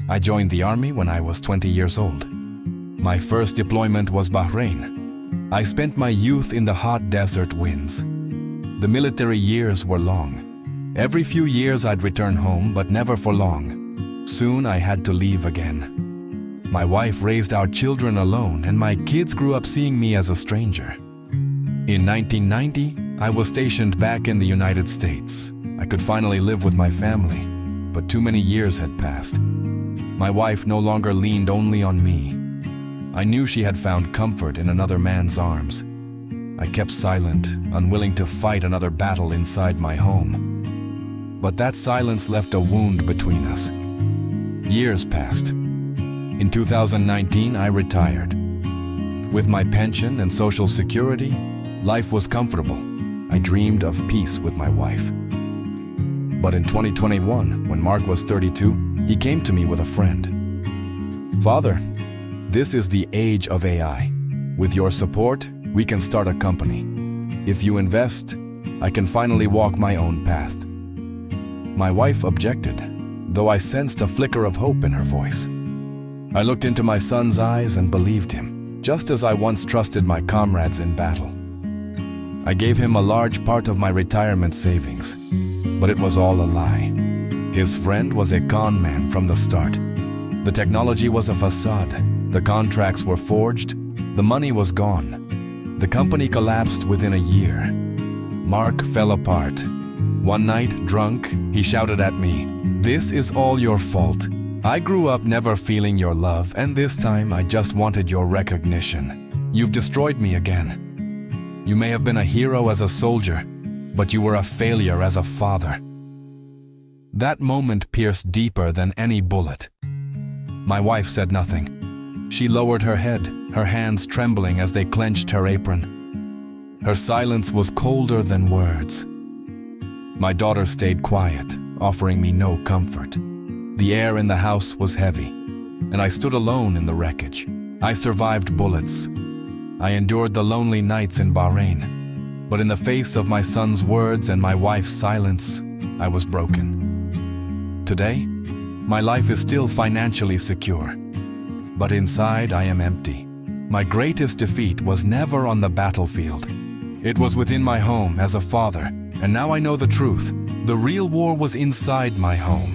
I joined the army when I was 20 years old. My first deployment was Bahrain. I spent my youth in the hot desert winds. The military years were long. Every few years I'd return home, but never for long. Soon I had to leave again. My wife raised our children alone, and my kids grew up seeing me as a stranger. In 1990, I was stationed back in the United States. I could finally live with my family, but too many years had passed. My wife no longer leaned only on me. I knew she had found comfort in another man's arms. I kept silent, unwilling to fight another battle inside my home. But that silence left a wound between us. Years passed. In 2019, I retired. With my pension and Social Security, life was comfortable. I dreamed of peace with my wife. But in 2021, when Mark was 32, he came to me with a friend. "Father, this is the age of AI. With your support, we can start a company. If you invest, I can finally walk my own path." My wife objected, though I sensed a flicker of hope in her voice. I looked into my son's eyes and believed him, just as I once trusted my comrades in battle. I gave him a large part of my retirement savings, but it was all a lie. His friend was a con man from the start. The technology was a facade. The contracts were forged. The money was gone. The company collapsed within a year. Mark fell apart. One night, drunk, he shouted at me, "This is all your fault. I grew up never feeling your love, and this time I just wanted your recognition. You've destroyed me again. You may have been a hero as a soldier, but you were a failure as a father." That moment pierced deeper than any bullet. My wife said nothing. She lowered her head, her hands trembling as they clenched her apron. Her silence was colder than words. My daughter stayed quiet, offering me no comfort. The air in the house was heavy, and I stood alone in the wreckage. I survived bullets. I endured the lonely nights in Bahrain. But in the face of my son's words and my wife's silence, I was broken. Today, my life is still financially secure. But inside, I am empty. My greatest defeat was never on the battlefield. It was within my home as a father, and now I know the truth. The real war was inside my home.